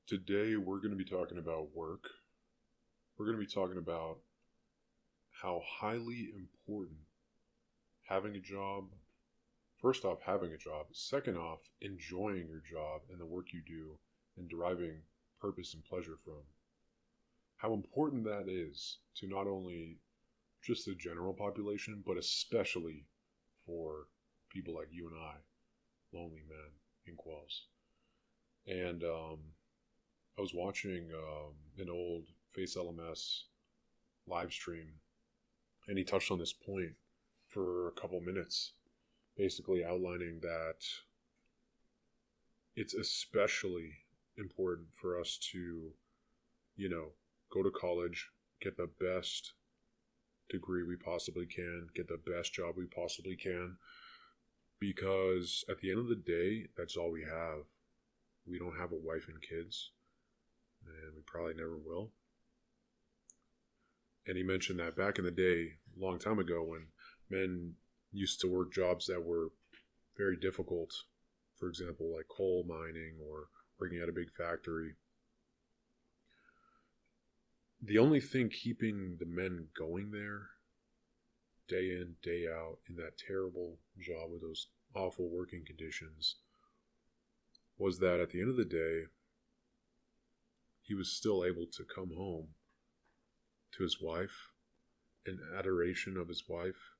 Today, we're going to be talking about work. We're going to be talking about how highly important having a job, first off, having a job, second off, enjoying your job and the work you do and deriving purpose and pleasure from. How important that is to not only just the general population, but especially for people like you and I, lonely men in quals. And I was watching an old FaceLMS live stream, and he touched on this point for a couple minutes, basically outlining that it's especially important for us to, go to college, get the best degree we possibly can, get the best job we possibly can, because at the end of the day, that's all we have. We don't have a wife and kids, and we probably never will. And he mentioned that back in the day, a long time ago, when men used to work jobs that were very difficult, for example, like coal mining or working at a big factory, the only thing keeping the men going there day in, day out in that terrible job with those awful working conditions was that at the end of the day, he was still able to come home to his wife, in adoration of his wife,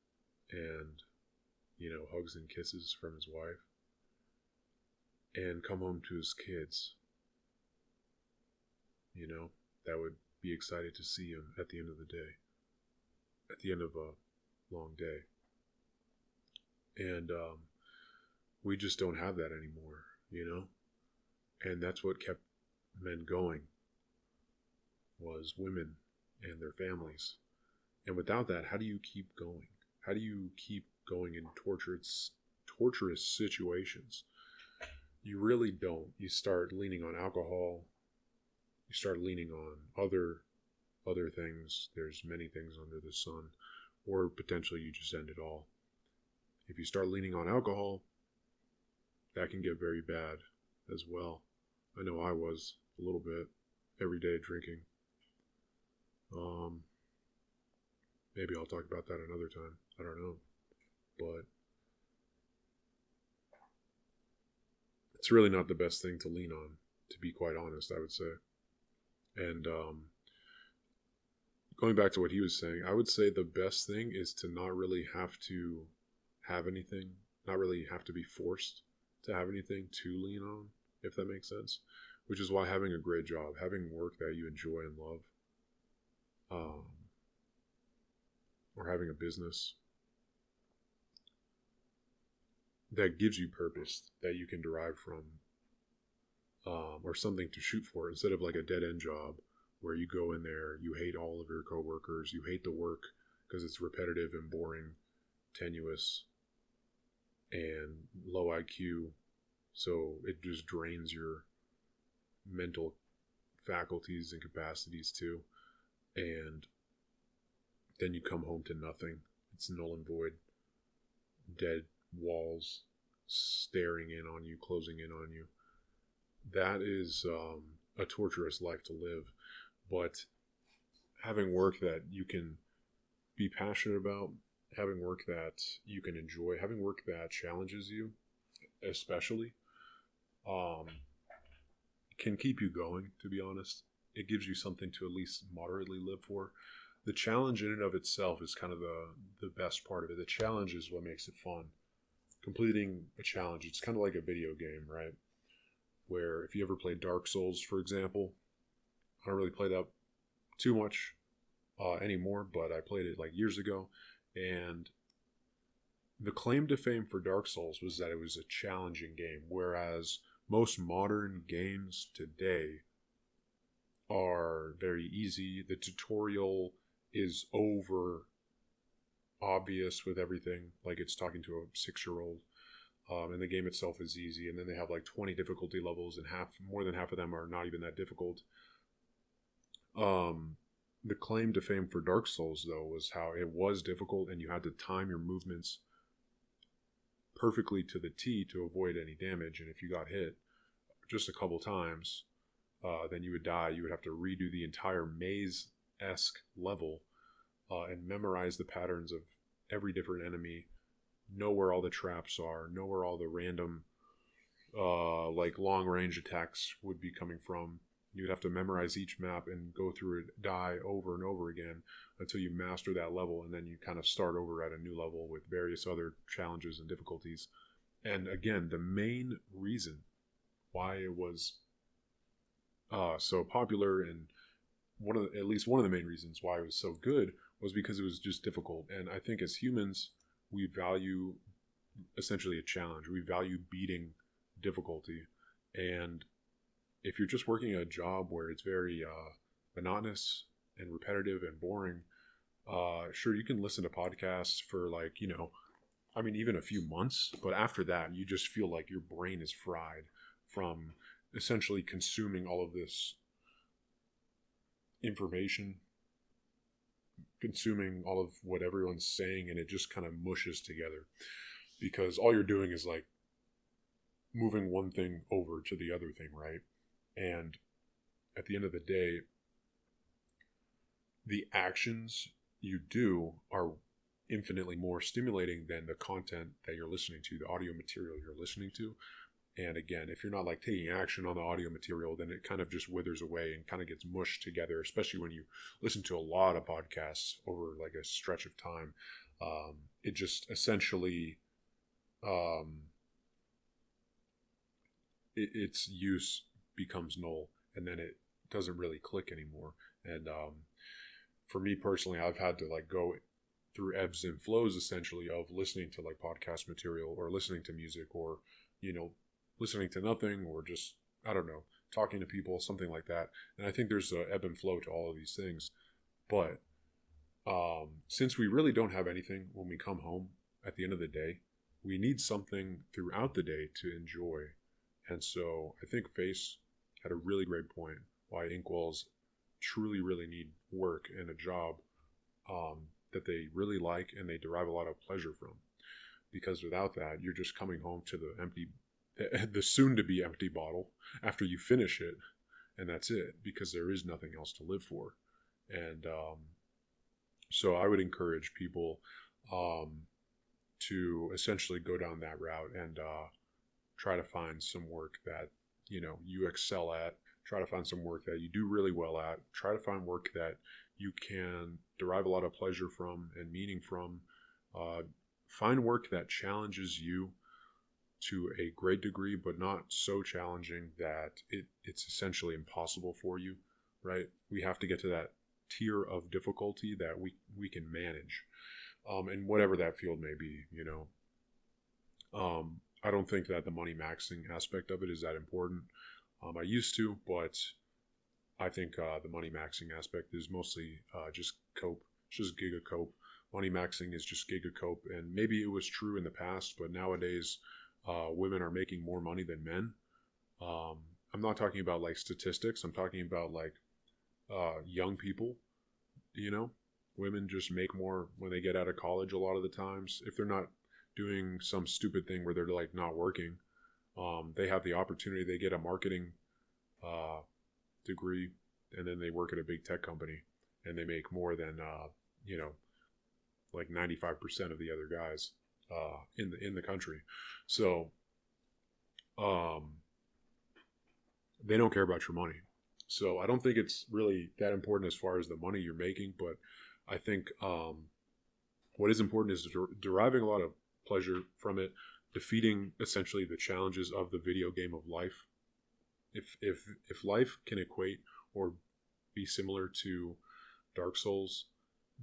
and, hugs and kisses from his wife, and come home to his kids, that would be excited to see him at the end of the day, at the end of a long day. And we just don't have that anymore, And that's what kept men going, was women and their families. And without that, how do you keep going? How do you keep going in torturous situations? You really don't. You start leaning on alcohol. You start leaning on other things. There's many things under the sun. Or potentially you just end it all. If you start leaning on alcohol, that can get very bad as well. I know I was a little bit every day drinking. Maybe I'll talk about that another time. I don't know. But it's really not the best thing to lean on, to be quite honest, I would say. And going back to what he was saying, I would say the best thing is to not really have to have anything, not really have to be forced to have anything to lean on, if that makes sense. Which is why having a great job, having work that you enjoy and love, or having a business that gives you purpose that you can derive from, or something to shoot for, instead of like a dead end job where you go in there, you hate all of your coworkers, you hate the work because it's repetitive and boring, tenuous, and low IQ, so it just drains your mental faculties and capacities too, and then you come home to nothing. It's null and void, dead walls staring in on you, closing in on you. That is a torturous life to live. But having work that you can be passionate about, having work that you can enjoy, having work that challenges you, especially, can keep you going, to be honest. It gives you something to at least moderately live for. The challenge in and of itself is kind of the best part of it. The challenge is what makes it fun. Completing a challenge, it's kind of like a video game, right? Where if you ever play Dark Souls, for example, I don't really play that too much anymore, but I played it like years ago. And the claim to fame for Dark Souls was that it was a challenging game, whereas most modern games today are very easy. The tutorial is over obvious with everything, like it's talking to a 6-year-old. And the game itself is easy, and then they have like 20 difficulty levels, and more than half of them are not even that difficult. The claim to fame for Dark Souls, though, was how it was difficult, and you had to time your movements perfectly to the T to avoid any damage. And if you got hit just a couple times, then you would die. You would have to redo the entire maze-esque level and memorize the patterns of every different enemy, know where all the traps are, know where all the random like long range attacks would be coming from. You'd have to memorize each map and go through it, die over and over again until you master that level, and then you kind of start over at a new level with various other challenges and difficulties. And again, the main reason why it was so popular, and at least one of the main reasons why it was so good, was because it was just difficult. And I think as humans, we value essentially a challenge. We value beating difficulty. And if you're just working a job where it's very monotonous and repetitive and boring, sure, you can listen to podcasts for like, even a few months, but after that, you just feel like your brain is fried from essentially consuming all of this information, consuming all of what everyone's saying, and it just kind of mushes together because all you're doing is like moving one thing over to the other thing, right? And at the end of the day, the actions you do are infinitely more stimulating than the content that you're listening to, the audio material you're listening to. And again, if you're not like taking action on the audio material, then it kind of just withers away and kind of gets mushed together, especially when you listen to a lot of podcasts over like a stretch of time. It just essentially, its use becomes null, and then it doesn't really click anymore. And for me personally, I've had to like go through ebbs and flows essentially of listening to like podcast material or listening to music or, listening to nothing or just, I don't know, talking to people, something like that. And I think there's an ebb and flow to all of these things. But since we really don't have anything when we come home at the end of the day, we need something throughout the day to enjoy. And so I think Face had a really great point why inkwells truly, really need work and a job that they really like and they derive a lot of pleasure from. Because without that, you're just coming home to the soon-to-be empty bottle after you finish it, and that's it, because there is nothing else to live for. And so I would encourage people to essentially go down that route and try to find some work that you excel at. Try to find some work that you do really well at. Try to find work that you can derive a lot of pleasure from and meaning from. Find work that challenges you to a great degree, but not so challenging that it's essentially impossible for you, right? We have to get to that tier of difficulty that we can manage, in whatever that field may be, I don't think that the money maxing aspect of it is that important. I used to, but I think the money maxing aspect is mostly just cope. It's just giga cope. Money maxing is just giga cope, and maybe it was true in the past, but nowadays women are making more money than men. I'm not talking about like statistics. I'm talking about like young people. Women just make more when they get out of college a lot of the times. If they're not doing some stupid thing where they're like not working, they have the opportunity. They get a marketing degree, and then they work at a big tech company, and they make more than like 95% of the other guys in the country. So they don't care about your money. So I don't think it's really that important as far as the money you're making, but I think what is important is deriving a lot of pleasure from it, defeating essentially the challenges of the video game of life. If life can equate or be similar to Dark Souls,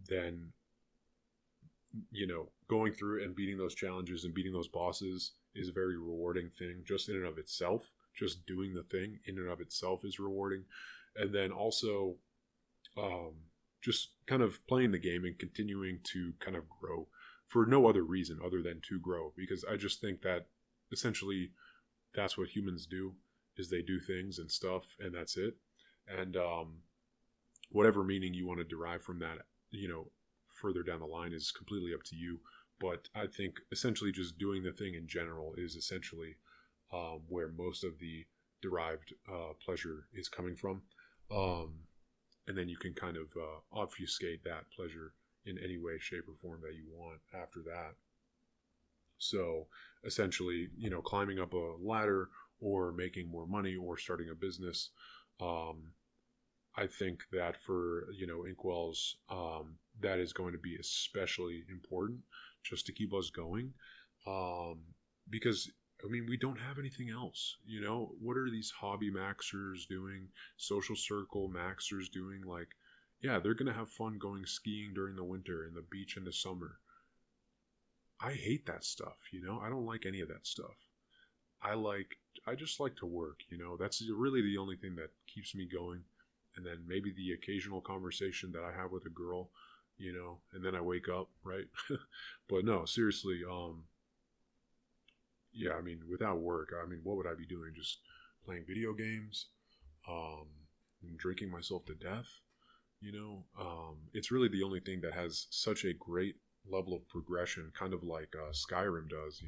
then going through and beating those challenges and beating those bosses is a very rewarding thing just in and of itself. Just doing the thing in and of itself is rewarding. And then also just kind of playing the game and continuing to kind of grow for no other reason other than to grow. Because I just think that essentially that's what humans do, is they do things and stuff, and that's it. And whatever meaning you want to derive from that, further down the line is completely up to you. But I think essentially just doing the thing in general is essentially where most of the derived pleasure is coming from. Um, and then you can kind of obfuscate that pleasure in any way, shape, or form that you want after that. So essentially, climbing up a ladder or making more money or starting a business. Um, I think that for inkwells, that is going to be especially important just to keep us going, um, because I mean we don't have anything else. What are these hobby maxers doing? Social circle maxers doing? Like, yeah, they're gonna have fun going skiing during the winter and the beach in the summer. I hate that stuff. I don't like any of that stuff. I like I just like to work. That's really the only thing that keeps me going, and then maybe the occasional conversation that I have with a girl, and then I wake up, right? But no, seriously, yeah, I mean, without work, I mean, what would I be doing? Just playing video games, um, and drinking myself to death. It's really the only thing that has such a great level of progression, kind of like Skyrim does,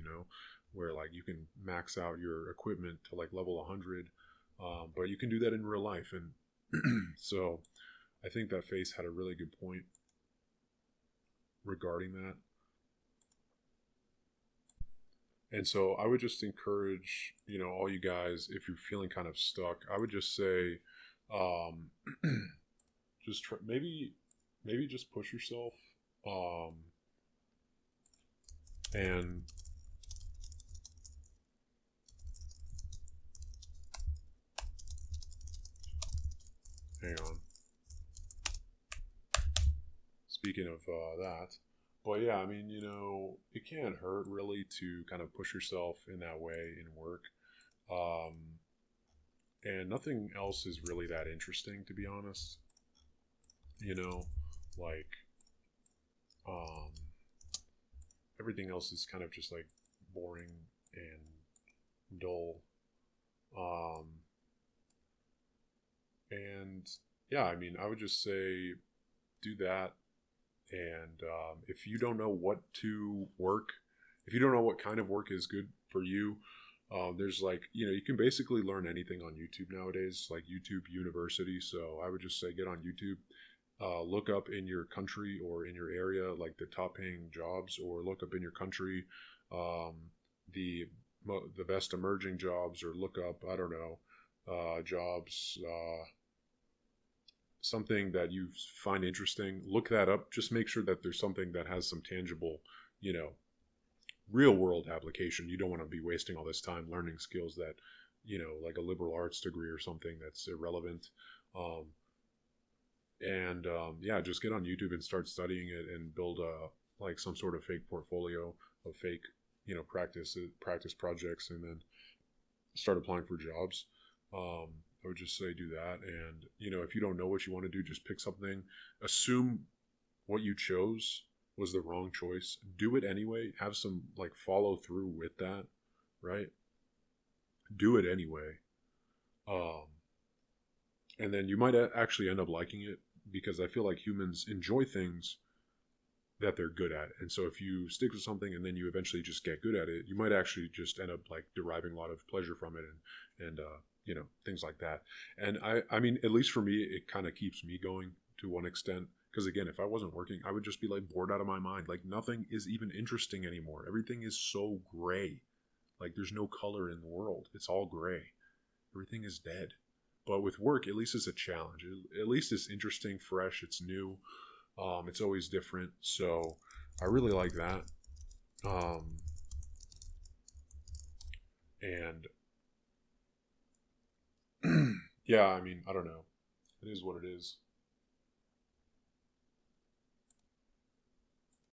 where like you can max out your equipment to like level 100, but you can do that in real life. And so I think that Face had a really good point regarding that. And so I would just encourage, all you guys, if you're feeling kind of stuck, I would just say, um, just try, maybe just push yourself, um, and hang on. Speaking of that, but yeah, I mean, it can't hurt really to kind of push yourself in that way in work. Um, and nothing else is really that interesting, to be honest. You know, like um, everything else is kind of just like boring and dull. Um, and yeah, I mean, I would just say do that. And if you don't know what to work, if you don't know what kind of work is good for you, there's like, you can basically learn anything on YouTube nowadays, like YouTube University. So I would just say get on YouTube, look up in your country or in your area, like the top paying jobs, or look up in your country um, the the best emerging jobs, or look up, I don't know, jobs. Something that you find interesting, look that up. Just make sure that there's something that has some tangible, you know, real world application. You don't want to be wasting all this time learning skills that, like a liberal arts degree or something that's irrelevant. Um, and yeah, just get on YouTube and start studying it and build like some sort of fake portfolio of fake, practice projects, and then start applying for jobs. I would just say do that. And, if you don't know what you want to do, just pick something. Assume what you chose was the wrong choice. Do it anyway. Have some like follow through with that, right? Do it anyway. Um, and then you might actually end up liking it, because I feel like humans enjoy things that they're good at. And so if you stick with something and then you eventually just get good at it, you might actually just end up like deriving a lot of pleasure from it, and things like that. And I mean, at least for me, it kind of keeps me going to one extent. Because again, if I wasn't working, I would just be like bored out of my mind. Like nothing is even interesting anymore. Everything is so gray. Like there's no color in the world. It's all gray. Everything is dead. But with work, at least it's a challenge. At least it's interesting, fresh, it's new. It's always different. So I really like that. Um, and yeah, I mean, I don't know. It is what it is.